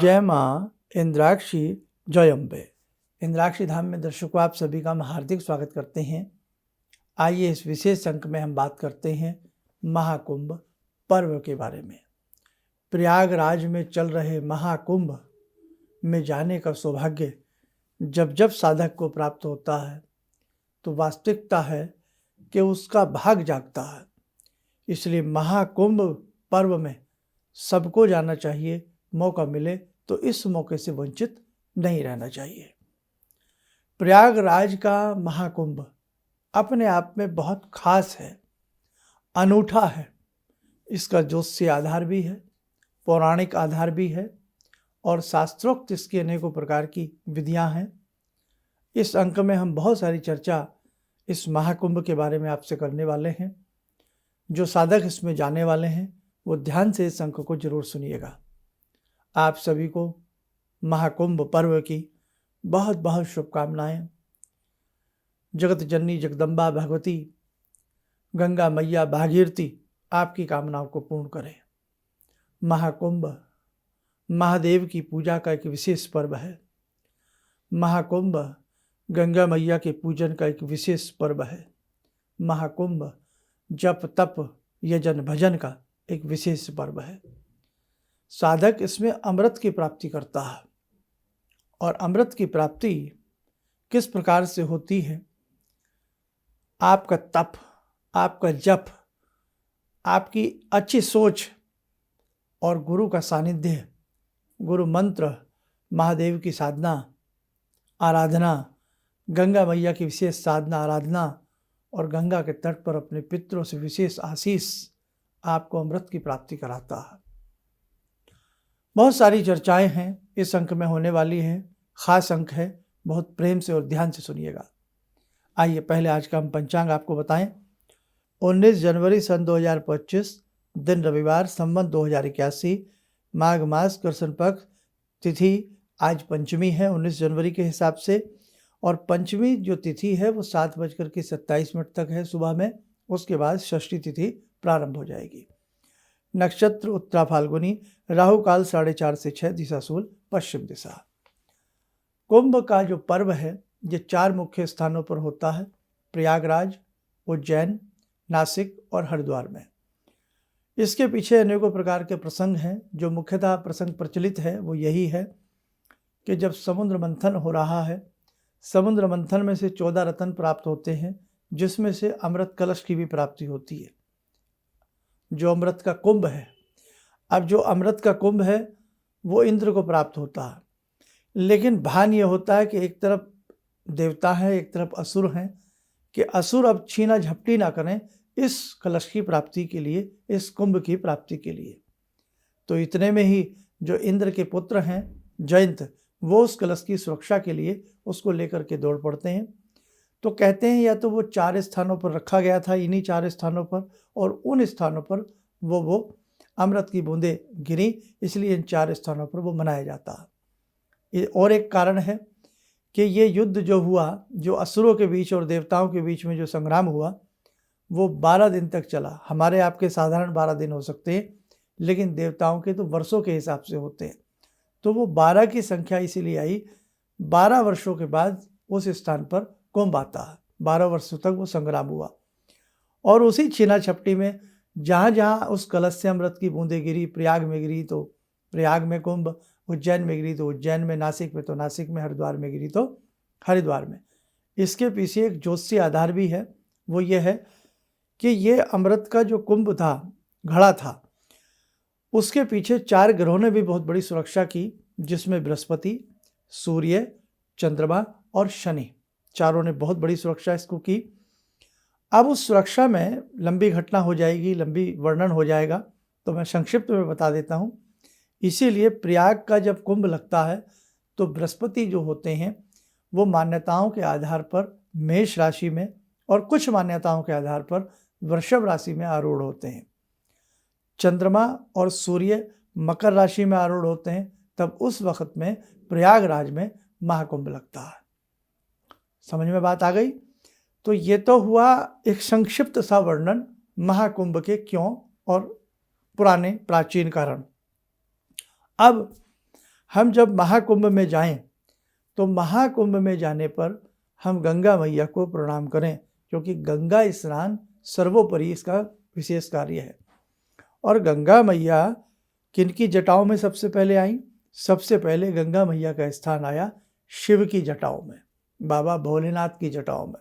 जय माँ इंद्राक्षी जय अम्बे। इंद्राक्षी धाम में दर्शकों आप सभी का हम हार्दिक स्वागत करते हैं। आइए इस विशेष अंक में हम बात करते हैं महाकुंभ पर्व के बारे में। प्रयागराज में चल रहे महाकुंभ में जाने का सौभाग्य जब जब साधक को प्राप्त होता है तो वास्तविकता है कि उसका भाग जागता है। इसलिए महाकुंभ पर्व में सबको जाना चाहिए। मौका मिले तो इस मौके से वंचित नहीं रहना चाहिए। प्रयागराज का महाकुंभ अपने आप में बहुत खास है, अनूठा है। इसका ज्योतिषीय आधार भी है, पौराणिक आधार भी है और शास्त्रोक्त इसकी अनेकों प्रकार की विधियां हैं। इस अंक में हम बहुत सारी चर्चा इस महाकुंभ के बारे में आपसे करने वाले हैं। जो साधक इसमें जाने वाले हैं वो ध्यान से इस अंक को जरूर सुनिएगा। आप सभी को महाकुंभ पर्व की बहुत बहुत शुभकामनाएं। जगत जननी जगदम्बा भगवती गंगा मैया भागीरथी आपकी कामनाओं को पूर्ण करें। महाकुंभ महादेव की पूजा का एक विशेष पर्व है। महाकुंभ गंगा मैया के पूजन का एक विशेष पर्व है। महाकुंभ जप तप यजन भजन का एक विशेष पर्व है। साधक इसमें अमृत की प्राप्ति करता है और अमृत की प्राप्ति किस प्रकार से होती है? आपका तप, आपका जप, आपकी अच्छी सोच और गुरु का सानिध्य, गुरु मंत्र, महादेव की साधना आराधना, गंगा मैया की विशेष साधना आराधना और गंगा के तट पर अपने पितरों से विशेष आशीष आपको अमृत की प्राप्ति कराता है। बहुत सारी चर्चाएं हैं इस अंक में होने वाली हैं। खास अंक है, बहुत प्रेम से और ध्यान से सुनिएगा। आइए पहले आज का हम पंचांग आपको बताएं। 19 जनवरी सन 2025 दिन रविवार संवत 2081 माघ मास कृष्ण पक्ष तिथि आज पंचमी है 19 जनवरी के हिसाब से और पंचमी जो तिथि है वो 7:27 तक है सुबह में। उसके बाद षष्ठी तिथि प्रारंभ हो जाएगी। नक्षत्र उत्तरा फाल्गुनी, राहु काल 4:30 से 6, दिशा शूल पश्चिम दिशा। कुंभ का जो पर्व है ये 4 मुख्य स्थानों पर होता है, प्रयागराज, उज्जैन, नासिक और हरिद्वार में। इसके पीछे अनेकों प्रकार के प्रसंग हैं। जो मुख्यतः प्रसंग प्रचलित है वो यही है कि जब समुद्र मंथन हो रहा है, समुद्र मंथन में से 14 रत्न प्राप्त होते हैं जिसमें से अमृत कलश की भी प्राप्ति होती है, जो अमृत का कुंभ है। अब जो अमृत का कुंभ है वो इंद्र को प्राप्त होता है, लेकिन भान ये होता है कि एक तरफ देवता है, एक तरफ असुर हैं, कि असुर अब छीना झपटी ना करें इस कलश की प्राप्ति के लिए, इस कुंभ की प्राप्ति के लिए। तो इतने में ही जो इंद्र के पुत्र हैं जयंत, वो उस कलश की सुरक्षा के लिए उसको लेकर के दौड़ पड़ते हैं। तो कहते हैं या तो वो 4 स्थानों पर रखा गया था, इन्हीं 4 स्थानों पर, और उन स्थानों पर वो अमृत की बूंदें गिरी, इसलिए इन 4 स्थानों पर वो मनाया जाता है। और एक कारण है कि ये युद्ध जो हुआ, जो असुरों के बीच और देवताओं के बीच में जो संग्राम हुआ, वो 12 दिन तक चला। हमारे आपके साधारण 12 दिन हो सकते हैं, लेकिन देवताओं के तो वर्षों के हिसाब से होते हैं। तो वो 12 की संख्या इसीलिए आई, 12 वर्षों के बाद उस स्थान पर कुंभ आता है। 12 वर्षों तक वो संग्राम हुआ और उसी छीना झपटी में जहाँ जहाँ उस कलश से अमृत की बूंदें गिरी, प्रयाग में गिरी तो प्रयाग में कुंभ, उज्जैन में गिरी तो उज्जैन में, नासिक में तो नासिक में, हरिद्वार में गिरी तो हरिद्वार में। इसके पीछे एक ज्योतिषीय आधार भी है। वो ये है कि ये अमृत का जो कुंभ था, घड़ा था, उसके पीछे 4 ग्रहों ने भी बहुत बड़ी सुरक्षा की, जिसमें बृहस्पति, सूर्य, चंद्रमा और शनि, चारों ने बहुत बड़ी सुरक्षा इसको की। अब उस सुरक्षा में लंबी घटना हो जाएगी, लंबी वर्णन हो जाएगा, तो मैं संक्षिप्त में बता देता हूँ। इसीलिए प्रयाग का जब कुंभ लगता है तो बृहस्पति जो होते हैं वो मान्यताओं के आधार पर मेष राशि में और कुछ मान्यताओं के आधार पर वृषभ राशि में आरूढ़ होते हैं। चंद्रमा और सूर्य मकर राशि में आरूढ़ होते हैं। तब उस वक्त में प्रयागराज में महाकुंभ लगता है। समझ में बात आ गई? तो ये तो हुआ एक संक्षिप्त सा वर्णन महाकुंभ के क्यों और पुराने प्राचीन कारण। अब हम जब महाकुंभ में जाएं तो महाकुंभ में जाने पर हम गंगा मैया को प्रणाम करें, क्योंकि गंगा स्नान सर्वोपरि इसका विशेष कार्य है। और गंगा मैया किनकी जटाओं में सबसे पहले आई? सबसे पहले गंगा मैया का स्थान आया शिव की जटाओं में, बाबा भोलेनाथ की जटाओं में,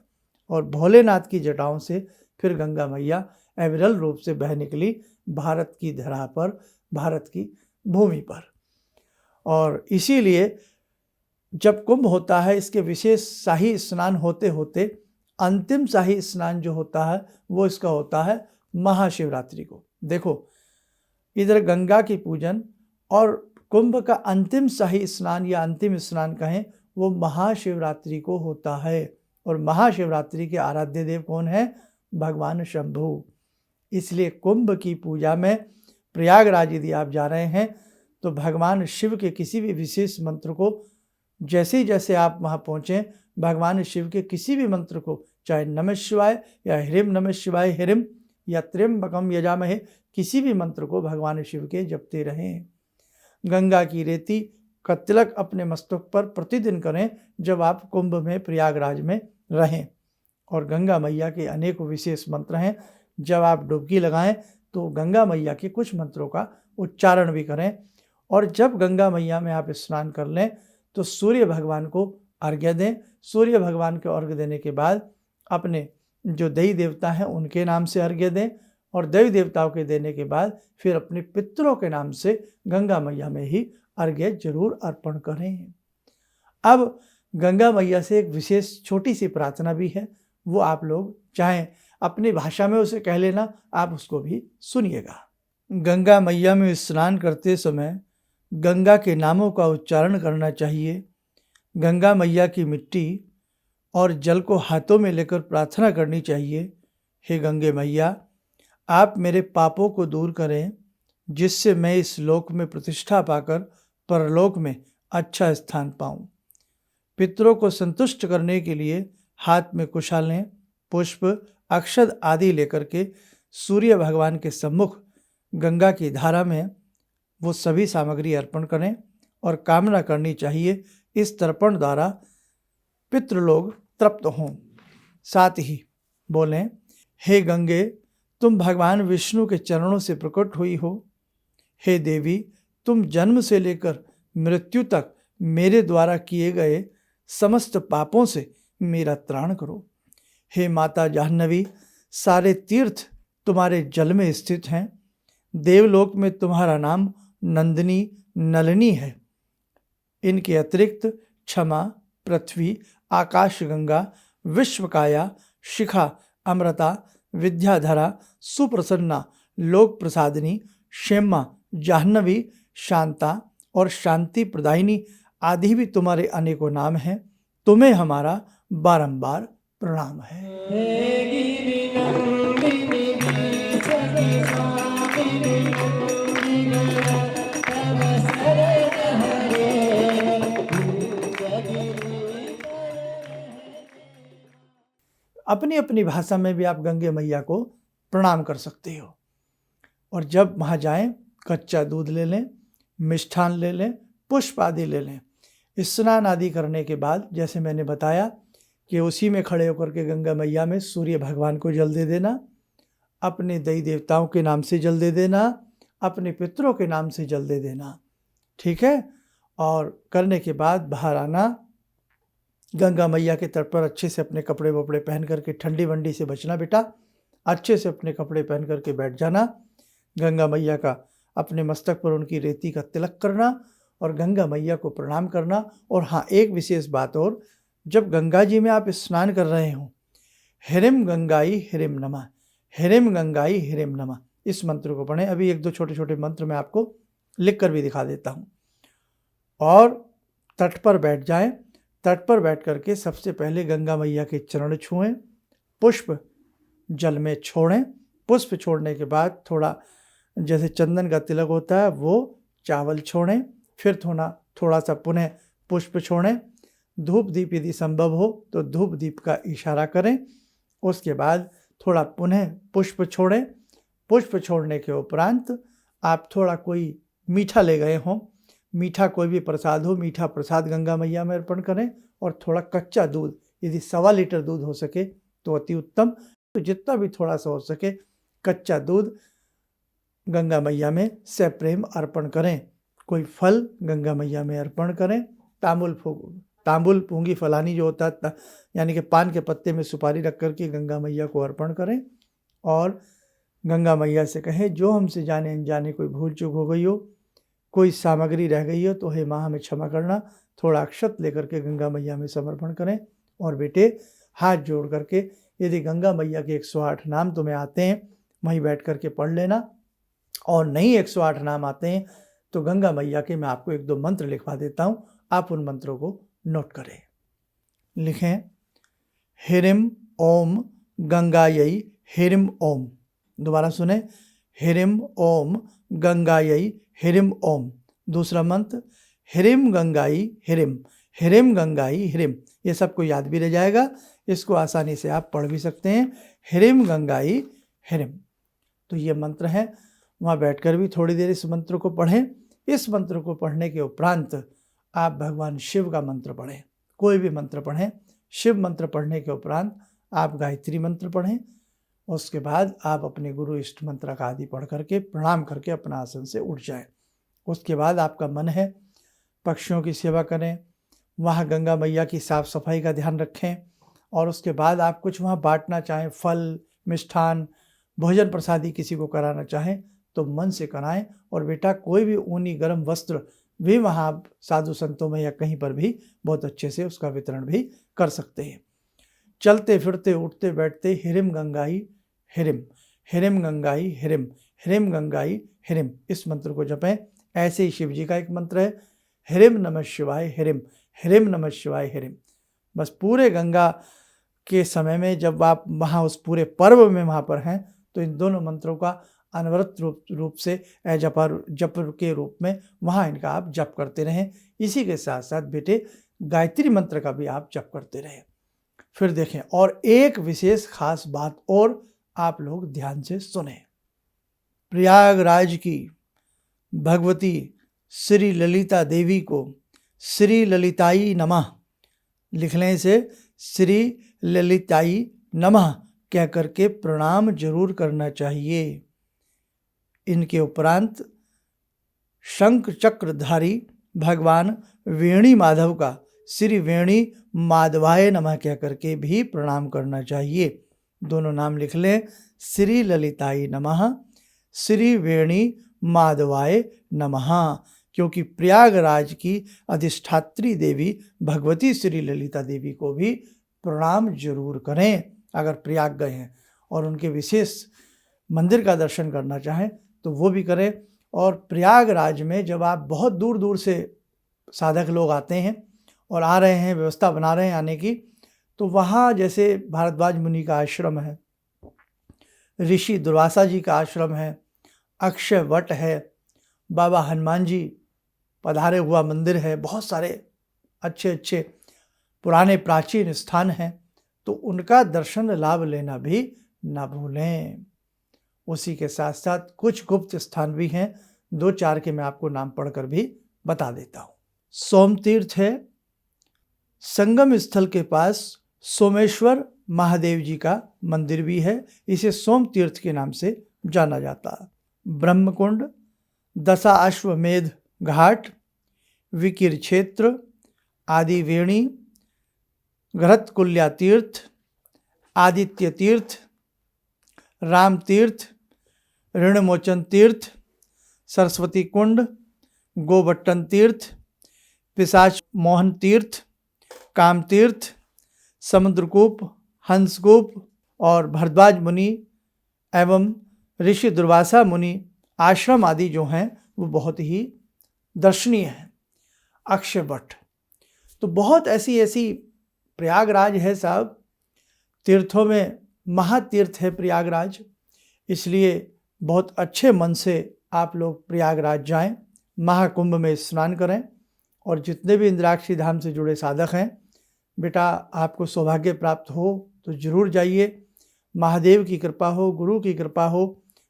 और भोलेनाथ की जटाओं से फिर गंगा मैया अविरल रूप से बह निकली भारत की धरा पर, भारत की भूमि पर। और इसीलिए जब कुंभ होता है, इसके विशेष शाही स्नान होते होते अंतिम शाही स्नान जो होता है वो इसका होता है महाशिवरात्रि को। देखो, इधर गंगा की पूजन और कुंभ का अंतिम शाही स्नान या अंतिम स्नान कहें वो महाशिवरात्रि को होता है। और महाशिवरात्रि के आराध्य देव कौन है? भगवान शंभु। इसलिए कुंभ की पूजा में प्रयागराज यदि आप जा रहे हैं तो भगवान शिव के किसी भी विशेष मंत्र को जैसे ही जैसे आप वहाँ पहुँचें, भगवान शिव के किसी भी मंत्र को, चाहे नमः शिवाय या ह्रीम नमः शिवाय ह्रीम या त्र्यंबकम यजामहे, किसी भी मंत्र को भगवान शिव के जपते रहें। गंगा की रेती का तिलक अपने मस्तक पर प्रतिदिन करें जब आप कुंभ में प्रयागराज में रहें। और गंगा मैया के अनेकों विशेष मंत्र हैं। जब आप डुबकी लगाएं तो गंगा मैया के कुछ मंत्रों का उच्चारण भी करें। और जब गंगा मैया में आप स्नान कर लें तो सूर्य भगवान को अर्घ्य दें। सूर्य भगवान को अर्घ्य देने के बाद अपने जो देवी देवता हैं उनके नाम से अर्घ्य दें, और देवी देवताओं के देने के बाद फिर अपने पितरों के नाम से गंगा मैया में ही अर्घ्य जरूर अर्पण करें। अब गंगा मैया से एक विशेष छोटी सी प्रार्थना भी है, वो आप लोग चाहें अपनी भाषा में उसे कह लेना, आप उसको भी सुनिएगा। गंगा मैया में स्नान करते समय गंगा के नामों का उच्चारण करना चाहिए। गंगा मैया की मिट्टी और जल को हाथों में लेकर प्रार्थना करनी चाहिए, हे गंगे मैया, आप मेरे पापों को दूर करें, जिससे मैं इस लोक में प्रतिष्ठा पाकर परलोक में अच्छा स्थान पाऊं। पितरों को संतुष्ट करने के लिए हाथ में कुशालें, पुष्प, अक्षत आदि लेकर के सूर्य भगवान के सम्मुख गंगा की धारा में वो सभी सामग्री अर्पण करें और कामना करनी चाहिए इस तर्पण द्वारा पितृलोग तृप्त हों। साथ ही बोलें, हे गंगे, तुम भगवान विष्णु के चरणों से प्रकट हुई हो। हे देवी, तुम जन्म से लेकर मृत्यु तक मेरे द्वारा किए गए समस्त पापों से मेरा त्राण करो। हे माता जाह्नवी, सारे तीर्थ तुम्हारे जल में स्थित हैं। देवलोक में तुम्हारा नाम नंदिनी, नलिनी है। इनके अतिरिक्त क्षमा, पृथ्वी, आकाश गंगा, विश्वकाया, शिखा, अमृता, विद्याधरा, सुप्रसन्ना, लोक प्रसादिनी, क्षेमा, जाह्नवी, शांता और शांति प्रदायिनी आदि भी तुम्हारे अनेकों नाम हैं। तुम्हें हमारा बारंबार प्रणाम है। अपनी अपनी भाषा में भी आप गंगे मैया को प्रणाम कर सकते हो। और जब वहाँ जाएं, कच्चा दूध ले लें, मिष्ठान ले लें, पुष्प आदि ले लें। स्नान आदि करने के बाद जैसे मैंने बताया कि उसी में खड़े होकर के गंगा मैया में सूर्य भगवान को जल दे देना, अपने देवी देवताओं के नाम से जल दे देना, अपने पितरों के नाम से जल दे देना, ठीक है। और करने के बाद बाहर आना, गंगा मैया के तट पर अच्छे से अपने कपड़े वपड़े पहन करके, ठंडी वंडी से बचना बेटा, अच्छे से अपने कपड़े पहन करके बैठ जाना। गंगा मैया का अपने मस्तक पर उनकी रेती का तिलक करना और गंगा मैया को प्रणाम करना। और हाँ, एक विशेष बात और, जब गंगा जी में आप स्नान कर रहे हो, ह्रीम गंगाई ह्रीम नमः, ह्रीम गंगाई ह्रीम नमः, इस मंत्र को पढ़ें। अभी एक दो छोटे छोटे मंत्र मैं आपको लिख कर भी दिखा देता हूँ। और तट पर बैठ जाएं। तट पर बैठ करके सबसे पहले गंगा मैया के चरण छुएं, पुष्प जल में छोड़ें। पुष्प छोड़ने के बाद थोड़ा जैसे चंदन का तिलक होता है वो चावल छोड़ें, फिर थोड़ा सा पुनः पुष्प छोड़ें। धूप दीप यदि संभव हो तो धूप दीप का इशारा करें। उसके बाद थोड़ा पुनः पुष्प छोड़ें। पुष्प छोड़ने के उपरांत आप थोड़ा कोई मीठा ले गए हों, मीठा कोई भी प्रसाद हो, मीठा प्रसाद गंगा मैया में अर्पण करें। और थोड़ा कच्चा दूध, यदि 1.25 लीटर दूध हो सके तो अति उत्तम। तो जितना भी थोड़ा सा हो सके कच्चा दूध गंगा मैया में सप्रेम अर्पण करें। कोई फल गंगा मैया में अर्पण करें। तांबुल पूंगी फलानी जो होता है, यानी कि पान के पत्ते में सुपारी रख करके गंगा मैया को अर्पण करें। और गंगा मैया से कहें जो हमसे जाने अनजाने कोई भूल चूक हो गई हो, कोई सामग्री रह गई हो तो हे माँ हमें क्षमा करना। थोड़ा अक्षत लेकर के गंगा मैया में समर्पण करें। और बेटे हाथ जोड़ करके यदि गंगा मैया के 108 नाम तुम्हें आते हैं वहीं बैठ करके पढ़ लेना, और नहीं 108 नाम आते हैं तो गंगा मैया के मैं आपको 1-2 मंत्र लिखवा देता हूँ, आप उन मंत्रों को नोट करें। लिखें ह्रीं ओम गंगायै ह्रीं ओम। दोबारा सुने, ह्रीं ओम गंगायै ह्रीं ओम। दूसरा मंत्र ह्रीं गंगाई ह्रीं, ह्रीं गंगाई ह्रीं। ये सबको याद भी रह जाएगा, इसको आसानी से आप पढ़ भी सकते हैं, ह्रीं गंगाई ह्रीं। तो ये मंत्र है, वहाँ बैठकर भी थोड़ी देर इस मंत्र को पढ़ें। इस मंत्र को पढ़ने के उपरांत आप भगवान शिव का मंत्र पढ़ें, कोई भी मंत्र पढ़ें। शिव मंत्र पढ़ने के उपरांत आप गायत्री मंत्र पढ़ें। उसके बाद आप अपने गुरु इष्ट मंत्र का आदि पढ़ करके प्रणाम करके अपना आसन से उठ जाएं। उसके बाद आपका मन है पक्षियों की सेवा करें, वहाँ गंगा मैया की साफ़ सफाई का ध्यान रखें। और उसके बाद आप कुछ वहाँ बांटना चाहें, फल मिष्ठान भोजन प्रसादी किसी को कराना चाहें तो मन से कराएं। और बेटा कोई भी ऊनी गर्म वस्त्र भी वहाँ साधु संतों में या कहीं पर भी बहुत अच्छे से उसका वितरण भी कर सकते हैं। चलते फिरते उठते बैठते ह्रीं गंगाई ह्रीं, ह्रीं गंगाई ह्रीं, ह्रीं गंगाई ह्रीं, इस मंत्र को जपें। ऐसे ही शिव जी का एक मंत्र है, ह्रीं नमः शिवाय ह्रीं, ह्रीं नमः शिवाय ह्रीं। बस पूरे गंगा के समय में जब आप वहाँ उस पूरे पर्व में वहाँ पर हैं तो इन दोनों मंत्रों का अनवरत रूप से जप के रूप में वहाँ इनका आप जप करते रहें। इसी के साथ साथ बेटे गायत्री मंत्र का भी आप जप करते रहें। फिर देखें, और एक विशेष खास बात और आप लोग ध्यान से सुने। प्रयागराज की भगवती श्री ललिता देवी को श्री ललिताई नमः लिख लें, से श्री ललिताई नमः कह करके प्रणाम जरूर करना चाहिए। इनके उपरांत शंख चक्रधारी भगवान वेणी माधव का श्री वेणी माधवाय नमः कह करके भी प्रणाम करना चाहिए। दोनों नाम लिख लें, श्री ललिताई नमः, श्री वेणी माधवाय नमः। क्योंकि प्रयागराज की अधिष्ठात्री देवी भगवती श्री ललिता देवी को भी प्रणाम जरूर करें अगर प्रयाग गए हैं, और उनके विशेष मंदिर का दर्शन करना चाहें तो वो भी करें। और प्रयागराज में जब आप बहुत दूर दूर से साधक लोग आते हैं और आ रहे हैं, व्यवस्था बना रहे हैं आने की, तो वहाँ जैसे भारद्वाज मुनि का आश्रम है, ऋषि दुर्वासा जी का आश्रम है, अक्षय वट है, बाबा हनुमान जी पधारे हुआ मंदिर है, बहुत सारे अच्छे अच्छे पुराने प्राचीन स्थान हैं, तो उनका दर्शन लाभ लेना भी ना भूलें। उसी के साथ साथ कुछ गुप्त स्थान भी हैं, 2-4 के मैं आपको नाम पढ़कर भी बता देता हूँ। सोमतीर्थ है, संगम स्थल के पास सोमेश्वर महादेव जी का मंदिर भी है, इसे सोमतीर्थ के नाम से जाना जाता है। ब्रह्मकुंड, दशाश्वमेध घाट, विकिर क्षेत्र, आदि वेणी, घृतकुल्या तीर्थ, आदित्य तीर्थ, राम तीर्थ, ऋणमोचन तीर्थ, सरस्वती कुंड, गोबट्टन तीर्थ, पिशाच मोहन तीर्थ, काम तीर्थ, समुद्रकूप, हंसकूप और भरद्वाज मुनि एवं ऋषि दुर्वासा मुनि आश्रम आदि जो हैं वो बहुत ही दर्शनीय हैं। अक्षय वट, तो बहुत ऐसी प्रयागराज है साहब, तीर्थों में महातीर्थ है प्रयागराज, इसलिए बहुत अच्छे मन से आप लोग प्रयागराज जाएं, महाकुंभ में स्नान करें। और जितने भी इंद्राक्षी धाम से जुड़े साधक हैं, बेटा आपको सौभाग्य प्राप्त हो तो जरूर जाइए। महादेव की कृपा हो, गुरु की कृपा हो,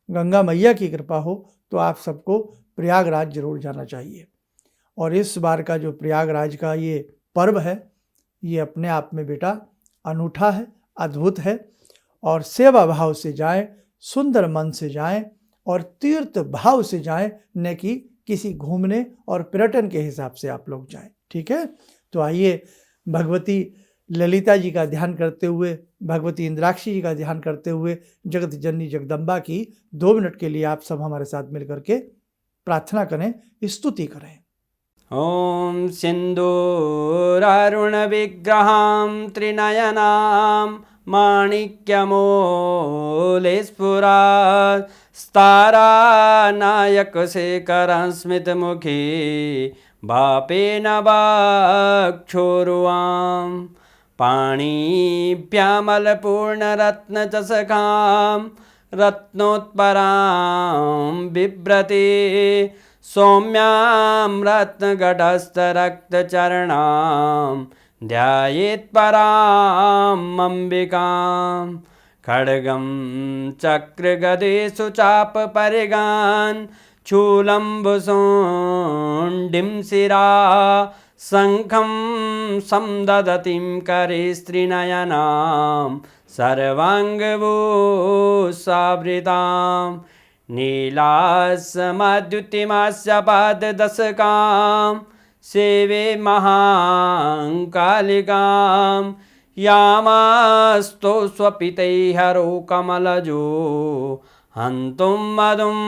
गंगा मैया की कृपा हो तो आप सबको प्रयागराज जरूर जाना चाहिए। और इस बार का जो प्रयागराज का ये पर्व है, ये अपने आप में बेटा अनूठा है, अद्भुत है। और सेवा भाव से जाएं, सुंदर मन से जाएं और तीर्थ भाव से जाएं, न कि किसी घूमने और पर्यटन के हिसाब से आप लोग जाएं। ठीक है, तो आइए भगवती ललिता जी का ध्यान करते हुए, भगवती इंद्राक्षी जी का ध्यान करते हुए जगत जननी जगदम्बा की 2 मिनट के लिए आप सब हमारे साथ मिलकर के प्रार्थना करें, स्तुति करें। ॐ सिन्दूरारुणविग्रहां त्रिनयनां माणिक्यमूलस्फुरात् स्तारानायकशेखरं स्मितमुखी भापेन वाक्षोरुवां पाणिभ्यामलपूर्णरत्नचषकां रत्नोत्परां बिभ्रति सौम्यां रत्नगटस्थरक्तचरणां ध्यायेत् पराम् अम्बिकां खड्गं चक्रगदेषु चापपरिगान् चूलम्बुसुण्डिं शिरा शङ्खं समदधतीं करे स्त्रीनयनां सर्वाङ्गभूषावृतां नीलासमद्युतिमास्य पाददशकां सेवे महाकालिकां यामास्तो स्वपितैहरो कमलजो हन्तुं मधुं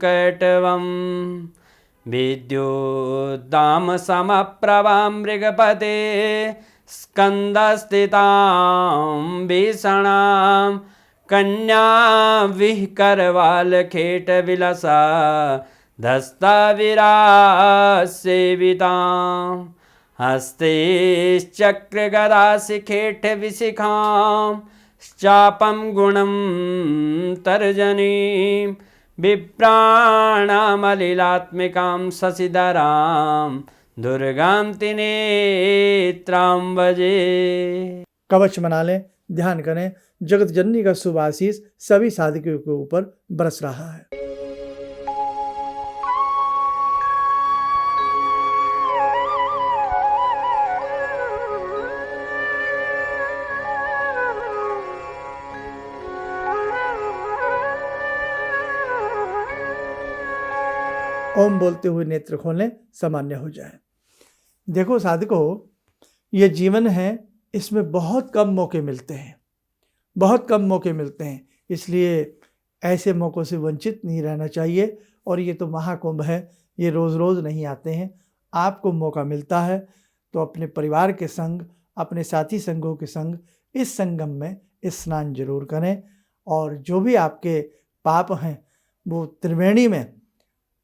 कैटवं विद्युद्दामसमप्रभां मृगपते स्कन्दस्थितां भीषणां कन्या विहकरवालखेटविलसा धस्ताविरासेवितां हस्तेश्चक्रगदाशिखेटविशिखां चापं गुणं तर्जनीं विप्राणामलिलात्मिकां शशिधरां दुर्गां त्रिनेत्रां भजे। कवच बना लें, ध्यान करें, जगत जननी का शुभ आशीष सभी साधकों के ऊपर बरस रहा है। ओम बोलते हुए नेत्र खोलें, सामान्य हो जाए। देखो साधकों, ये जीवन है, इसमें बहुत कम मौके मिलते हैं, बहुत कम मौके मिलते हैं, इसलिए ऐसे मौक़ों से वंचित नहीं रहना चाहिए। और ये तो महाकुंभ है, ये रोज़ रोज़ नहीं आते हैं। आपको मौका मिलता है तो अपने परिवार के संग, अपने साथी संगों के संग इस संगम में स्नान जरूर करें। और जो भी आपके पाप हैं वो त्रिवेणी में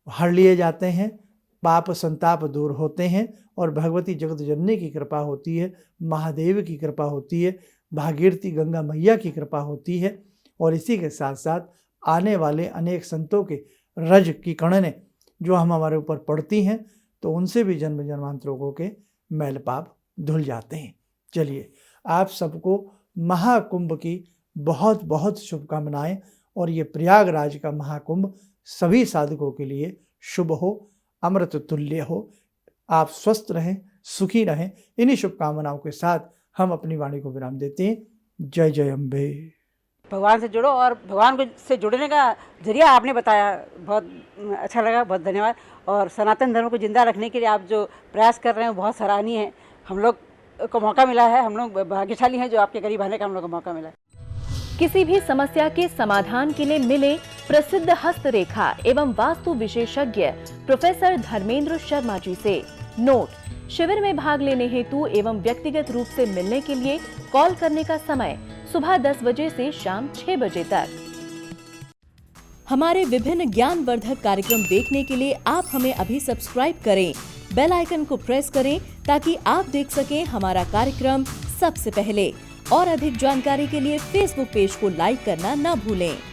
हर लिए जाते हैं, पाप संताप दूर होते हैं और भगवती जगत जननी की कृपा होती है, महादेव की कृपा होती है, भागीरथी गंगा मैया की कृपा होती है। और इसी के साथ साथ आने वाले अनेक संतों के रज की कणनें जो हमारे ऊपर पड़ती हैं, तो उनसे भी जन्म जन्मांतरों के मैल पाप धुल जाते हैं। चलिए, आप सबको महाकुंभ की बहुत बहुत शुभकामनाएं। और ये प्रयागराज का महाकुंभ सभी साधकों के लिए शुभ हो, अमृत तुल्य हो। आप स्वस्थ रहें, सुखी रहें। इन्हीं शुभकामनाओं के साथ हम अपनी वाणी को विराम देते हैं। जय जय अम्बे। भगवान से जुड़ो और भगवान को से जुड़ने का जरिया आपने बताया, बहुत अच्छा लगा, बहुत धन्यवाद। और सनातन धर्म को जिंदा रखने के लिए आप जो प्रयास कर रहे हैं बहुत सराहनीय है। हम लोग को मौका मिला है, हम लोग भाग्यशाली हैं जो आपके करीब आने का हम लोग को मौका मिला है। किसी भी समस्या के समाधान के लिए मिले प्रसिद्ध हस्तरेखा एवं वास्तु विशेषज्ञ प्रोफेसर धर्मेंद्र शर्मा जी से। नोट: शिविर में भाग लेने हेतु एवं व्यक्तिगत रूप से मिलने के लिए कॉल करने का समय सुबह 10 बजे से शाम 6 बजे तक। हमारे विभिन्न ज्ञानवर्धक कार्यक्रम देखने के लिए आप हमें अभी सब्सक्राइब करें, बेल आइकन को प्रेस करें ताकि आप देख सकें हमारा कार्यक्रम सबसे पहले। और अधिक जानकारी के लिए फेसबुक पेज को लाइक करना न भूलें।